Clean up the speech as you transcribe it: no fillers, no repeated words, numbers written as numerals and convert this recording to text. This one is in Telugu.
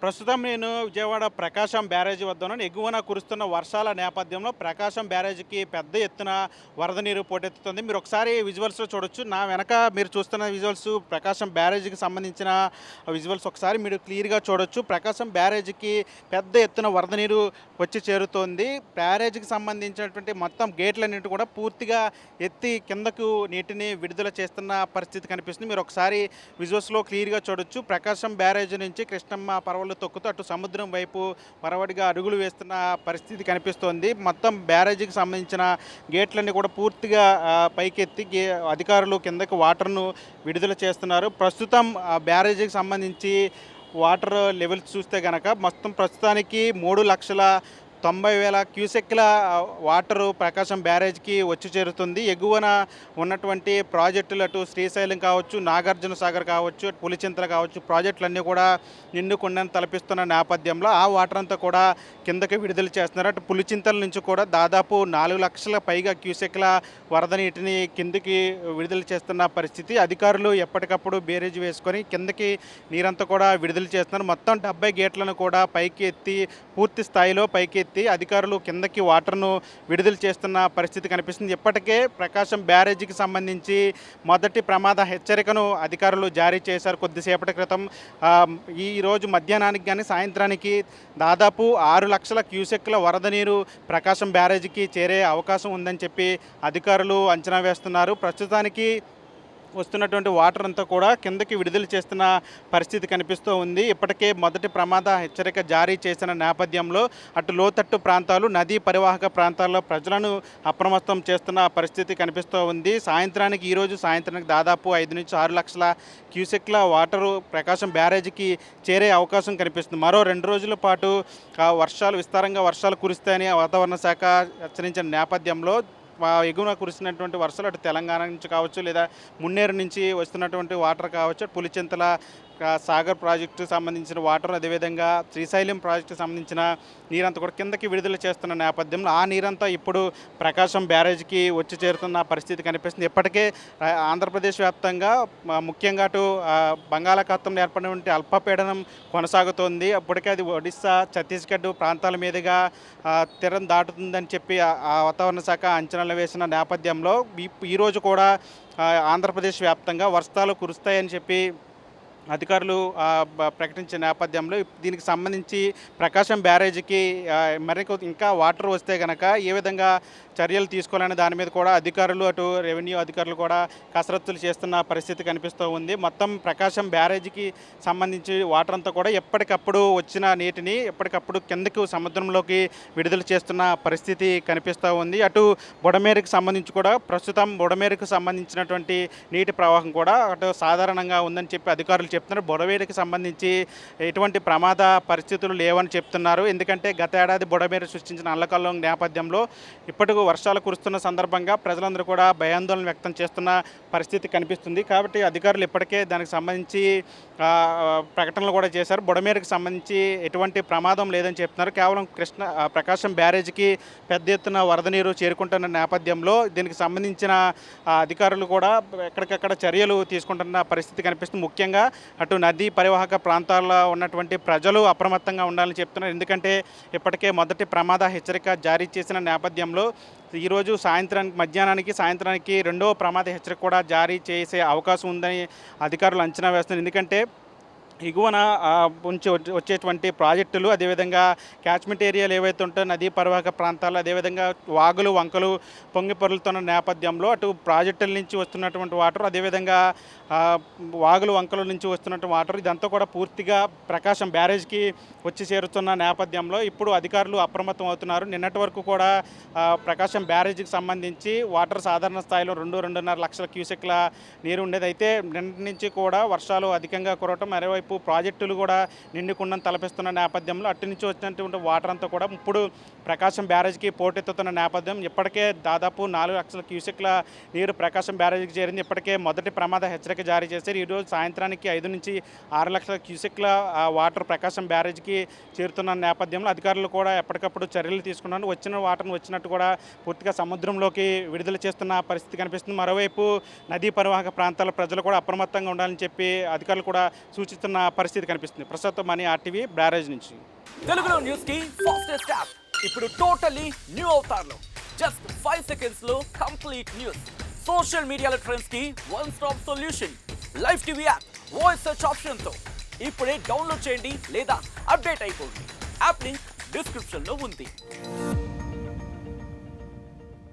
ప్రస్తుతం నేను విజయవాడ ప్రకాశం బ్యారేజీ వద్ద ఉన్నాను. ఎగువన కురుస్తున్న వర్షాల నేపథ్యంలో ప్రకాశం బ్యారేజీకి పెద్ద ఎత్తున వరద నీరు పోటెత్తుతుంది. మీరు ఒకసారి విజువల్స్‌లో చూడొచ్చు. నా వెనక మీరు చూస్తున్న విజువల్స్ ప్రకాశం బ్యారేజీకి సంబంధించిన విజువల్స్ ఒకసారి మీరు క్లియర్‌గా చూడొచ్చు. ప్రకాశం బ్యారేజీకి పెద్ద ఎత్తున వరద నీరు వచ్చి చేరుతోంది. బ్యారేజీకి సంబంధించినటువంటి మొత్తం గేట్లన్నింటిని కూడా పూర్తిగా ఎత్తి కిందకు నీటిని విడుదల చేస్తున్న పరిస్థితి కనిపిస్తుంది. మీరు ఒకసారి విజువల్స్‌లో క్లియర్‌గా చూడొచ్చు. ప్రకాశం బ్యారేజీ నుంచి కృష్ణమ్మ పరవళ్ళు తొక్కుతూ అటు సముద్రం వైపు వరవడిగా అడుగులు వేస్తున్న పరిస్థితి కనిపిస్తోంది. మొత్తం బ్యారేజీకి సంబంధించిన గేట్లన్నీ కూడా పూర్తిగా పైకెత్తి అధికారులు కిందకి వాటర్ను విడుదల చేస్తున్నారు. ప్రస్తుతం బ్యారేజీకి సంబంధించి వాటర్ లెవెల్స్ చూస్తే గనక మొత్తం ప్రస్తుతానికి 3,90,000 క్యూసెక్ల వాటరు ప్రకాశం బ్యారేజ్కి వచ్చి చేరుతుంది. ఎగువన ఉన్నటువంటి ప్రాజెక్టులు అటు శ్రీశైలం కావచ్చు, నాగార్జున సాగర్ కావచ్చు, పులిచింతల కావచ్చు, ప్రాజెక్టులన్నీ కూడా నిండుకుండని తలపిస్తున్న నేపథ్యంలో ఆ వాటర్ అంతా కూడా కిందకి విడుదల చేస్తున్నారు. అటు పులిచింతల నుంచి కూడా దాదాపు 4 లక్షల పైగా క్యూసెక్ల వరద నీటిని కిందకి విడుదల చేస్తున్న పరిస్థితి. అధికారులు ఎప్పటికప్పుడు బేరేజ్ వేసుకొని కిందకి నీరంతా కూడా విడుదల చేస్తున్నారు. మొత్తం 70 గేట్లను కూడా పైకి ఎత్తి పూర్తి స్థాయిలో పైకి ఎత్తి అధికారులు కిందకి వాటర్ను విడుదల చేస్తున్న పరిస్థితి కనిపిస్తుంది. ఇప్పటికే ప్రకాశం బ్యారేజీకి సంబంధించి మొదటి ప్రమాద హెచ్చరికను అధికారులు జారీ చేశారు కొద్దిసేపటి క్రితం. ఈరోజు మధ్యాహ్నానికి కానీ సాయంత్రానికి దాదాపు 6 లక్షల క్యూసెక్ల వరద నీరు ప్రకాశం బ్యారేజీకి చేరే అవకాశం ఉందని చెప్పి అధికారులు అంచనా వేస్తున్నారు. ప్రస్తుతానికి వస్తున్నటువంటి వాటర్ అంతా కూడా కిందకి విడుదల చేస్తున్న పరిస్థితి కనిపిస్తూ ఉంది. ఇప్పటికే మొదటి ప్రమాద హెచ్చరిక జారీ చేసిన నేపథ్యంలో అటు లోతట్టు ప్రాంతాలు, నదీ పరివాహక ప్రాంతాల్లో ప్రజలను అప్రమత్తం చేస్తున్న పరిస్థితి కనిపిస్తూ ఉంది. ఈరోజు సాయంత్రానికి దాదాపు 5 నుంచి 6 లక్షల క్యూసెక్ల వాటరు ప్రకాశం బ్యారేజీకి చేరే అవకాశం కనిపిస్తుంది. మరో 2 రోజుల పాటు విస్తారంగా వర్షాలు కురుస్తాయని వాతావరణ శాఖ హెచ్చరించిన నేపథ్యంలో ఎగువన కురిసినటువంటి వర్షాలు అటు తెలంగాణ నుంచి కావచ్చు, లేదా మున్నేరు నుంచి వస్తున్నటువంటి వాటర్ కావచ్చు, పులిచింతల సాగర్ ప్రాజెక్టుకు సంబంధించిన వాటర్, అదేవిధంగా శ్రీశైలం ప్రాజెక్టుకు సంబంధించిన నీరంతా కూడా కిందకి విడుదల చేస్తున్న నేపథ్యంలో ఆ నీరంతా ఇప్పుడు ప్రకాశం బ్యారేజ్కి వచ్చి చేరుతున్న పరిస్థితి కనిపిస్తుంది. ఇప్పటికే ఆంధ్రప్రదేశ్ వ్యాప్తంగా ముఖ్యంగా అటు బంగాళాఖాతంలో ఏర్పడినటువంటి అల్పపీడనం కొనసాగుతోంది. అప్పటికే అది ఒడిస్సా, ఛత్తీస్గఢ్ ప్రాంతాల మీదుగా తీరం దాటుతుందని చెప్పి ఆ వాతావరణ శాఖ అంచనాలు వేసిన నేపథ్యంలో ఈరోజు కూడా ఆంధ్రప్రదేశ్ వ్యాప్తంగా వర్షాలు కురుస్తాయని చెప్పి అధికారులు ప్రకటించిన నేపథ్యంలో దీనికి సంబంధించి ప్రకాశం బ్యారేజీకి ఇంకా వాటర్ వస్తే కనుక ఏ విధంగా చర్యలు తీసుకోవాలనే దాని మీద కూడా అధికారులు, అటు రెవెన్యూ అధికారులు కూడా కసరత్తులు చేస్తున్న పరిస్థితి కనిపిస్తూ ఉంది. మొత్తం ప్రకాశం బ్యారేజీకి సంబంధించి వాటర్ అంతా కూడా ఎప్పటికప్పుడు వచ్చిన నీటిని ఎప్పటికప్పుడు కిందకు సముద్రంలోకి విడుదల చేస్తున్న పరిస్థితి కనిపిస్తూ ఉంది. అటు బుడమేరుకు సంబంధించి కూడా ప్రస్తుతం బుడమేరుకు సంబంధించినటువంటి నీటి ప్రవాహం కూడా అటు సాధారణంగా ఉందని చెప్పి అధికారులు చెప్తున్నారు. బుడమేరుకి సంబంధించి ఎటువంటి ప్రమాద పరిస్థితులు లేవని చెప్తున్నారు. ఎందుకంటే గత ఏడాది బుడమేరు సృష్టించిన అల్లకల్లోల నేపథ్యంలో ఇప్పటికూ వర్షాలు కురుస్తున్న సందర్భంగా ప్రజలందరూ కూడా భయాందోళన వ్యక్తం చేస్తున్న పరిస్థితి కనిపిస్తుంది. కాబట్టి అధికారులు ఇప్పటికే దానికి సంబంధించి ప్రకటనలు కూడా చేశారు. బుడమేరుకి సంబంధించి ఎటువంటి ప్రమాదం లేదని చెప్తున్నారు. కేవలం ప్రకాశం బ్యారేజీకి పెద్ద ఎత్తున వరద నీరు చేరుకుంటున్న నేపథ్యంలో దీనికి సంబంధించిన అధికారులు కూడా ఎక్కడికక్కడ చర్యలు తీసుకుంటున్న పరిస్థితి కనిపిస్తుంది. ముఖ్యంగా అటు నదీ పరివాహక ప్రాంతాల్లో ఉన్నటువంటి ప్రజలు అప్రమత్తంగా ఉండాలని చెప్తున్నారు. ఎందుకంటే ఇప్పటికే మొదటి ప్రమాద హెచ్చరిక జారీ చేసిన నేపథ్యంలో ఈరోజు మధ్యాహ్నానికి సాయంత్రానికి రెండవ ప్రమాద హెచ్చరిక కూడా జారీ చేసే అవకాశం ఉందని అధికారులు అంచనా వేస్తున్నారు. ఎందుకంటే ఎగువన నుంచి వచ్చేటువంటి ప్రాజెక్టులు, అదేవిధంగా క్యాచ్మెంట్ ఏరియాలు ఏవైతే ఉంటాయో నదీ పరివాహక ప్రాంతాలు, అదేవిధంగా వాగులు వంకలు పొంగి పొరులుతున్న నేపథ్యంలో అటు ప్రాజెక్టుల నుంచి వస్తున్నటువంటి వాటర్, అదేవిధంగా వాగులు వంకల నుంచి వస్తున్నటువంటి వాటర్ ఇదంతా కూడా పూర్తిగా ప్రకాశం బ్యారేజ్కి వచ్చి చేరుతున్న నేపథ్యంలో ఇప్పుడు అధికారులు అప్రమత్తం అవుతున్నారు. నిన్నటి వరకు కూడా ప్రకాశం బ్యారేజీకి సంబంధించి వాటర్ సాధారణ స్థాయిలో 2-2.5 లక్షల క్యూసెక్ల నీరు ఉండేది. అయితే నిన్నటి నుంచి కూడా వర్షాలు అధికంగా కురవటం, మరోవైపు ప్రాజెక్టులు కూడా నిండుకుండని తలపిస్తున్న నేపథ్యంలో అటు నుంచి వచ్చినటువంటి వాటర్ అంతా కూడా ఇప్పుడు ప్రకాశం బ్యారేజ్కి పోటెత్తుతున్న నేపథ్యం. ఇప్పటికే దాదాపు 4 లక్షల క్యూసెక్ల నీరు ప్రకాశం బ్యారేజ్కి చేరింది. ఇప్పటికే మొదటి ప్రమాద హెచ్చరిక జారీ చేశారు. ఈరోజు సాయంత్రానికి 5 నుంచి 6 లక్షల క్యూసెక్ల వాటర్ ప్రకాశం బ్యారేజ్కి చేరుతున్న నేపథ్యంలో అధికారులు కూడా ఎప్పటికప్పుడు చర్యలు తీసుకున్నారు. వచ్చిన వాటర్ను వచ్చినట్టు కూడా పూర్తిగా సముద్రంలోకి విడుదల చేస్తున్న పరిస్థితి కనిపిస్తుంది. మరోవైపు నదీ పరివాహక ప్రాంతాల ప్రజలు కూడా అప్రమత్తంగా ఉండాలని చెప్పి అధికారులు కూడా సూచిస్తున్న వస్తున్న పరిస్థితి కనిపిస్తుంది. ప్రస్తుతం మనీ ఆర్టీవీ బ్యారేజ్ నుంచి. తెలుగులో న్యూస్ కి ఫాస్టెస్ట్ యాప్ ఇప్పుడు టోటలీ న్యూ అవతార్లో జస్ట్ 5 seconds లో కంప్లీట్ న్యూస్. సోషల్ మీడియాలో ట్రెండ్స్ కి one stop solution. Live TV app voice search option తో ఇప్పుడే డౌన్లోడ్ చేయండి లేదా అప్డేట్ అయిపోండి. యాప్ లింక్ డిస్క్రిప్షన్ లో ఉంది.